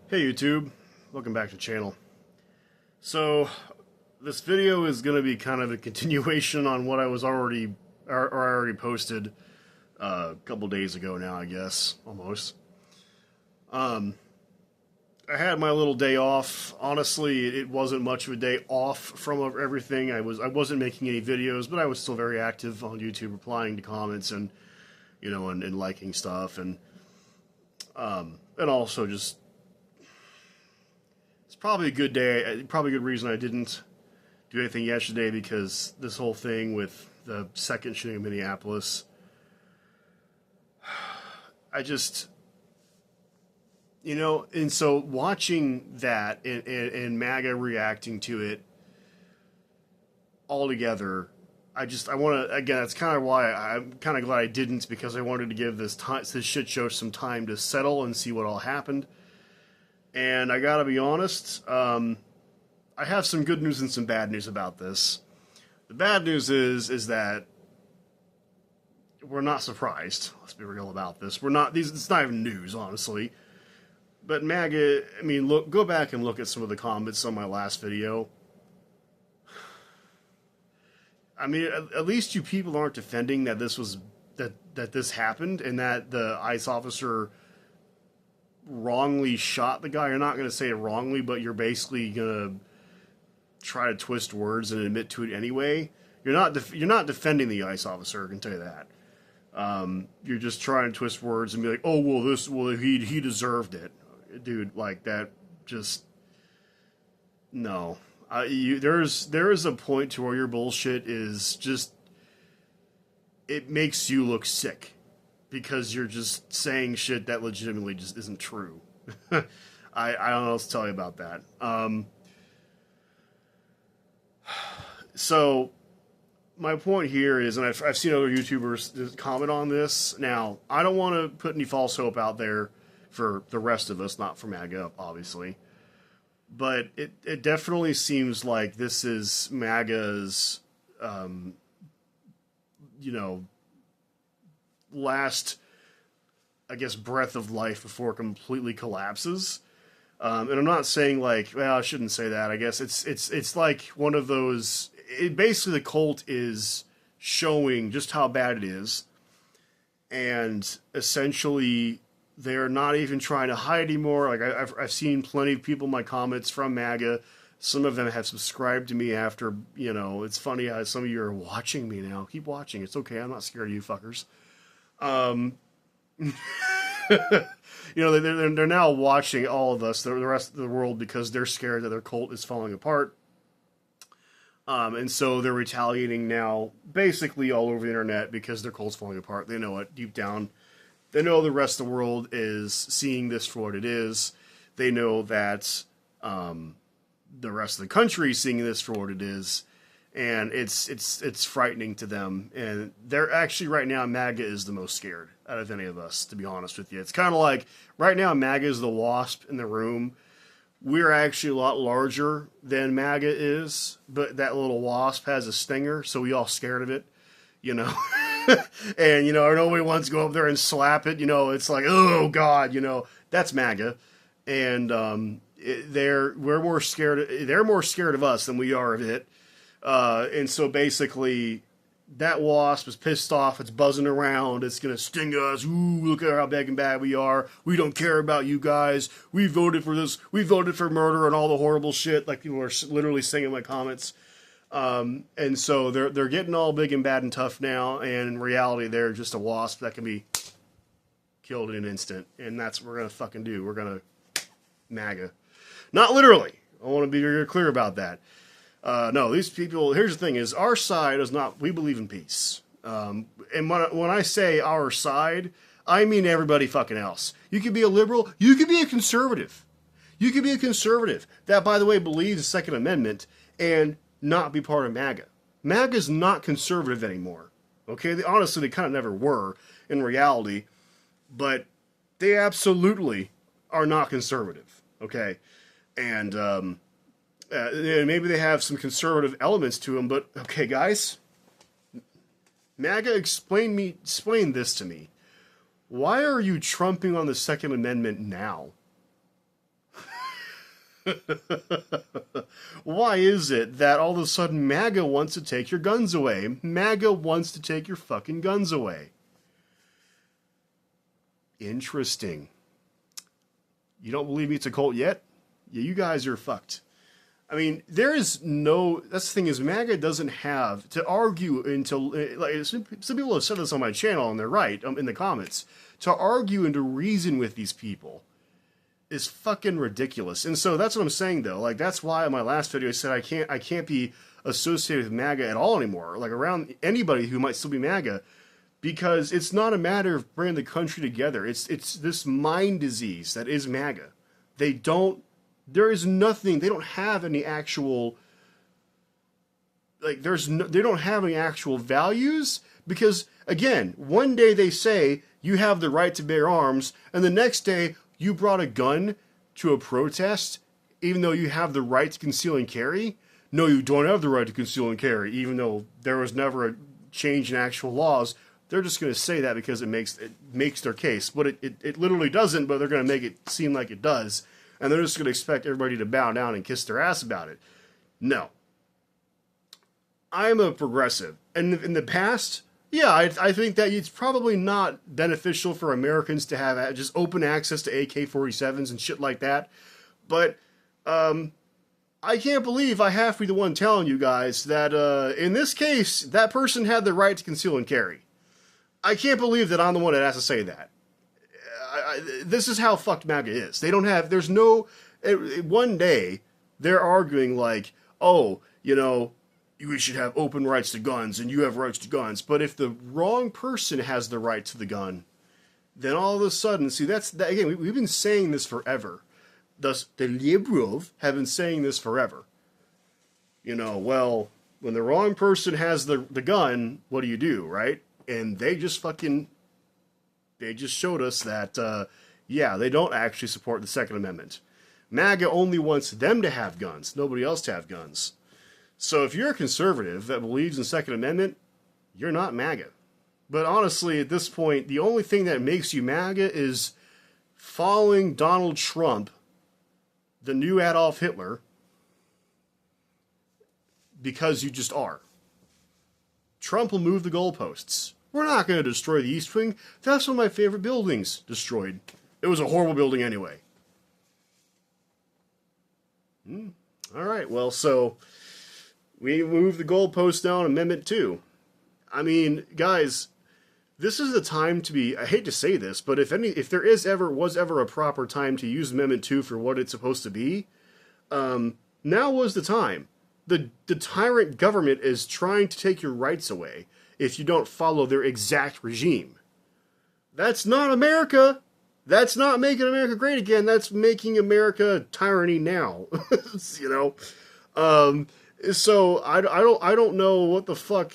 Hey YouTube, welcome back to the channel. So, this video is going to be kind of a continuation on what I already posted a couple days ago now, I guess, almost. I had my little day off. Honestly, it wasn't much of a day off from everything. I wasn't making any videos, but I was still very active on YouTube, replying to comments and and liking stuff and also just. It's probably a good day, probably a good reason I didn't do anything yesterday, because this whole thing with the second shooting in Minneapolis, I just, and so watching that and MAGA reacting to it all together, I want to, again, that's kind of why I'm kind of glad I didn't, because I wanted to give this shit show some time to settle and see what all happened. And I gotta be honest, I have some good news and some bad news about this. The bad news is that we're not surprised. Let's be real about this. It's not even news, honestly. But MAGA, I mean, go back and look at some of the comments on my last video. I mean, at least you people aren't defending that this happened and that the ICE officer wrongly shot the guy. You're not going to say it wrongly, but you're basically going to try to twist words and admit to it anyway. You're not defending the ICE officer, I can tell you that. You're just trying to twist words and be like, oh, well, he deserved it. Dude, like, that just, no. There is a point to where your bullshit is just, it makes you look sick. Because you're just saying shit that legitimately just isn't true. I don't know what to tell you about that. So, my point here is, and I've seen other YouTubers comment on this. Now, I don't want to put any false hope out there for the rest of us, not for MAGA, obviously. But it definitely seems like this is MAGA's, last, I guess, breath of life before it completely collapses. And I'm not saying, like, well, I shouldn't say that. I guess it's like one of those. Basically, the cult is showing just how bad it is, and essentially they're not even trying to hide anymore. Like I've seen plenty of people in my comments from MAGA. Some of them have subscribed to me after. It's funny how some of you are watching me now. Keep watching. It's okay. I'm not scared of you fuckers. They're now watching all of us, the rest of the world, because they're scared that their cult is falling apart. And so they're retaliating now, basically all over the internet, because their cult's falling apart. They know it deep down. They know the rest of the world is seeing this for what it is. They know that the rest of the country is seeing this for what it is. And it's frightening to them. And they're actually, right now, MAGA is the most scared out of any of us, to be honest with you. It's kind of like, right now, MAGA is the wasp in the room. We're actually a lot larger than MAGA is, but that little wasp has a stinger, so we all scared of it, And, nobody wants to go up there and slap it, it's like, oh, God, that's MAGA. And they're more scared of us than we are of it. And so basically, that wasp is pissed off. It's buzzing around. It's going to sting us. Ooh, look at how big and bad we are. We don't care about you guys. We voted for this. We voted for murder and all the horrible shit. Like people are literally saying in my comments. And so they're getting all big and bad and tough now. And in reality, they're just a wasp that can be killed in an instant. And that's what we're going to fucking do. We're going to MAGA. Not literally. I want to be very clear about that. No, these people, here's the thing, is our side is not, we believe in peace. And when I say our side, I mean everybody fucking else. You could be a liberal, you could be a conservative. You could be a conservative that, by the way, believes the Second Amendment and not be part of MAGA. MAGA's not conservative anymore. Okay, honestly, they kind of never were in reality, but they absolutely are not conservative. Okay, and maybe they have some conservative elements to them, but okay, guys, MAGA, explain this to me. Why are you trumping on the Second Amendment now? Why is it that all of a sudden MAGA wants to take your guns away? MAGA wants to take your fucking guns away. Interesting. You don't believe me it's a cult yet? Yeah, you guys are fucked. I mean, there is no... That's the thing is, MAGA doesn't have to argue until... Like, some people have said this on my channel, and they're right, in the comments. To argue and to reason with these people is fucking ridiculous. And so that's what I'm saying, though. Like, that's why in my last video I said I can't be associated with MAGA at all anymore. Like, around anybody who might still be MAGA. Because it's not a matter of bringing the country together. It's this mind disease that is MAGA. They don't... There is nothing, they don't have any actual, like, they don't have any actual values, because, again, one day they say, you have the right to bear arms, and the next day, you brought a gun to a protest, even though you have the right to conceal and carry. No, you don't have the right to conceal and carry, even though there was never a change in actual laws. They're just going to say that because it makes their case, but it literally doesn't, but they're going to make it seem like it does. And they're just going to expect everybody to bow down and kiss their ass about it. No. I'm a progressive. And in the past, yeah, I think that it's probably not beneficial for Americans to have just open access to AK-47s and shit like that. But I can't believe I have to be the one telling you guys that in this case, that person had the right to conceal and carry. I can't believe that I'm the one that has to say that. This is how fucked MAGA is. They don't have, there's no, one day, they're arguing like, oh, you know, we should have open rights to guns, and you have rights to guns. But if the wrong person has the right to the gun, then all of a sudden, see, again, we've been saying this forever. Thus, the liberals have been saying this forever. You know, well, when the wrong person has the gun, what do, right? And they just showed us that, yeah, they don't actually support the Second Amendment. MAGA only wants them to have guns, nobody else to have guns. So if you're a conservative that believes in the Second Amendment, you're not MAGA. But honestly, at this point, the only thing that makes you MAGA is following Donald Trump, the new Adolf Hitler, because you just are. Trump will move the goalposts. We're not going to destroy the East Wing. That's one of my favorite buildings destroyed. It was a horrible building anyway. All right, well, so we moved the goalpost down Amendment 2. I mean, guys, this is the time to be, I hate to say this, but if there was ever a proper time to use Amendment 2 for what it's supposed to be, now was the time. The tyrant government is trying to take your rights away if you don't follow their exact regime. That's not America. That's not making America great again. That's making America tyranny now. You know? So I don't know what the fuck.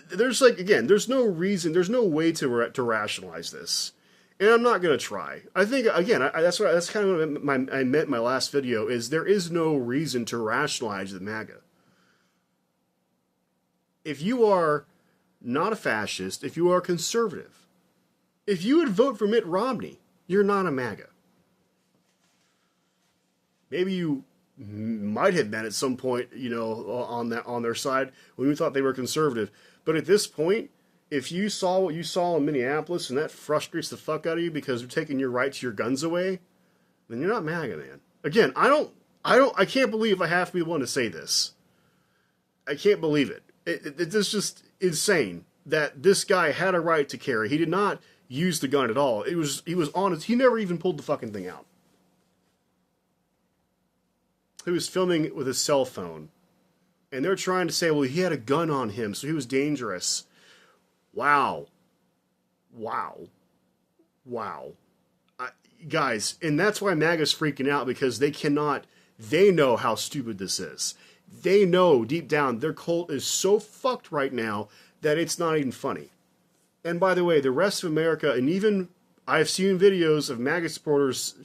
There's like, again, there's no reason, there's no way to rationalize this. And I'm not going to try. I think, again, that's kind of what I meant in my last video, is there is no reason to rationalize the MAGA. If you are not a fascist, if you are a conservative, if you would vote for Mitt Romney, you're not a MAGA. Maybe you might have been at some point, you know, on their side when we thought they were conservative. But at this point, if you saw what you saw in Minneapolis and that frustrates the fuck out of you because they're taking your rights, your guns away, then you're not MAGA, man. Again, I can't believe I have to be the one to say this. I can't believe it. It's just insane that this guy had a right to carry. He did not use the gun at all. He was honest. He never even pulled the fucking thing out. He was filming it with his cell phone. And they're trying to say, well, he had a gun on him, so he was dangerous. Wow. Wow. Wow. Guys, and that's why MAGA's freaking out, because they know how stupid this is. They know deep down their cult is so fucked right now that it's not even funny. And by the way, the rest of America, and even I've seen videos of MAGA supporters,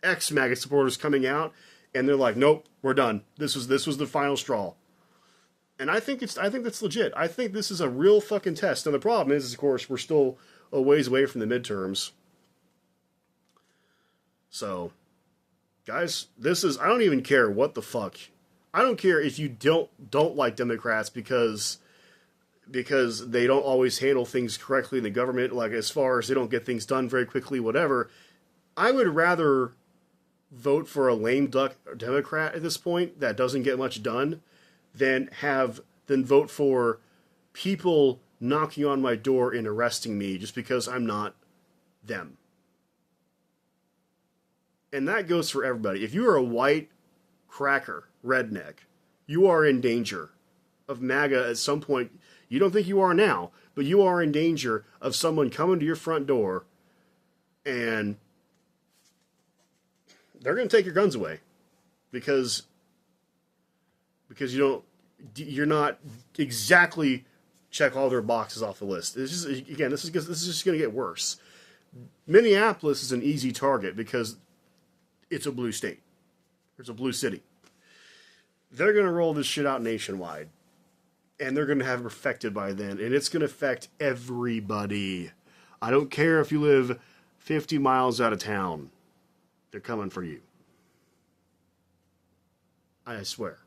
ex-MAGA supporters coming out, and they're like, nope, we're done. This was the final straw. And I think that's legit. I think this is a real fucking test. And the problem is, of course, we're still a ways away from the midterms. So, Guys, this is, I don't even care what the fuck. I don't care if you don't like Democrats because they don't always handle things correctly in the government, like as far as they don't get things done very quickly, whatever. I would rather vote for a lame duck Democrat at this point that doesn't get much done than vote for people knocking on my door and arresting me just because I'm not them. And that goes for everybody. If you are a white cracker, redneck, you are in danger of MAGA at some point. You don't think you are now, but you are in danger of someone coming to your front door and they're going to take your guns away because you're not exactly check all their boxes off the list. This is just going to get worse. Minneapolis is an easy target because it's a blue state. It's a blue city. They're going to roll this shit out nationwide. And they're going to have it perfected by then. And it's going to affect everybody. I don't care if you live 50 miles out of town. They're coming for you. I swear.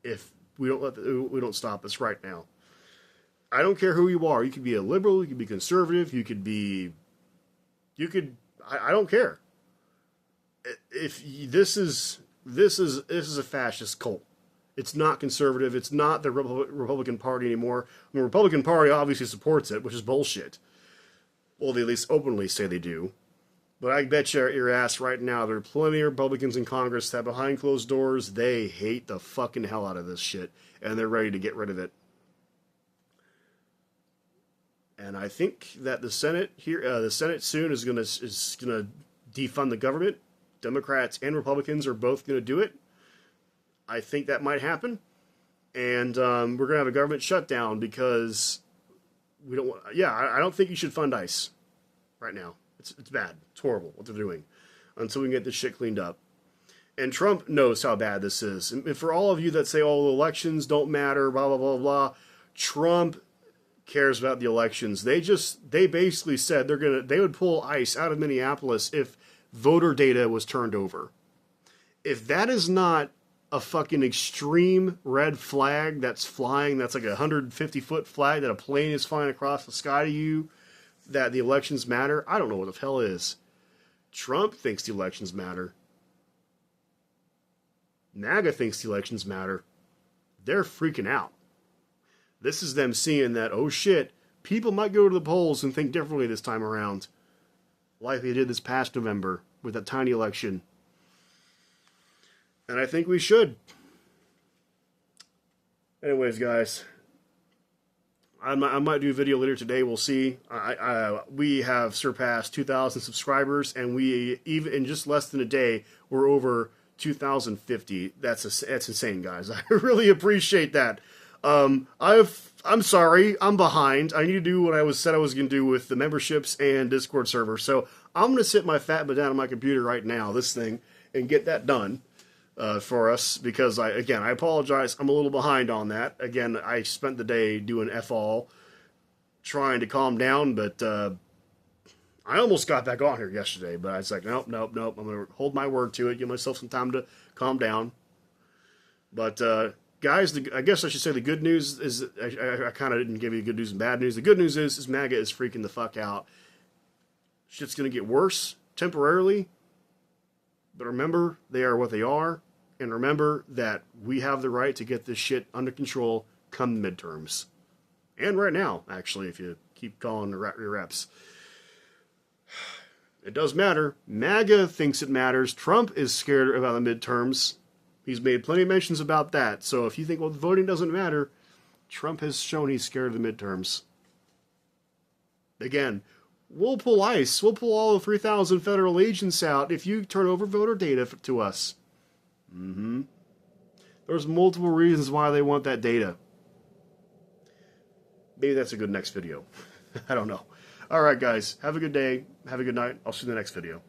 If we don't stop this right now. I don't care who you are. You could be a liberal. You could be conservative. I don't care. If this is a fascist cult. It's not conservative. It's not the Republican Party anymore. The Republican Party obviously supports it, which is bullshit. Well, they at least openly say they do. But I bet your ass right now, there are plenty of Republicans in Congress that behind closed doors, they hate the fucking hell out of this shit. And they're ready to get rid of it. And I think that the Senate soon is gonna defund the government. Democrats and Republicans are both gonna do it. I think that might happen, and we're going to have a government shutdown because we don't want... Yeah, I don't think you should fund ICE right now. It's bad. It's horrible what they're doing until we can get this shit cleaned up. And Trump knows how bad this is. And for all of you that say, oh, the elections don't matter, blah, blah, blah, blah, Trump cares about the elections. They basically said they would pull ICE out of Minneapolis if voter data was turned over. If that is not a fucking extreme red flag that's flying, that's like a 150-foot flag that a plane is flying across the sky to you, that the elections matter, I don't know what the hell is. Trump thinks the elections matter. MAGA thinks the elections matter. They're freaking out. This is them seeing that, oh shit, people might go to the polls and think differently this time around. Like they did this past November with that tiny election. And I think we should. Anyways, guys, I might do a video later today. We'll see. We have surpassed 2,000 subscribers, and we even in just less than a day we're over 2,050. That's insane, guys. I really appreciate that. I'm sorry, I'm behind. I need to do what I said I was going to do with the memberships and Discord server. So I'm going to sit my fat butt down on my computer right now, this thing, and get that done. For us, because I apologize, I'm a little behind on that. Again, I spent the day doing F-all, trying to calm down, but I almost got back on here yesterday, but I was like, nope, I'm going to hold my word to it, give myself some time to calm down. But, guys, I guess I should say the good news is, I kind of didn't give you good news and bad news. The good news is MAGA is freaking the fuck out. Shit's going to get worse, temporarily, but remember, they are what they are. And remember that we have the right to get this shit under control come the midterms. And right now, actually, if you keep calling your reps. It does matter. MAGA thinks it matters. Trump is scared about the midterms. He's made plenty of mentions about that. So if you think, well, the voting doesn't matter, Trump has shown he's scared of the midterms. Again, we'll pull ICE. We'll pull all the 3,000 federal agents out if you turn over voter data to us. There's multiple reasons why they want that data. Maybe that's a good next video. I don't know. All right, guys. Have a good day. Have a good night. I'll see you in the next video.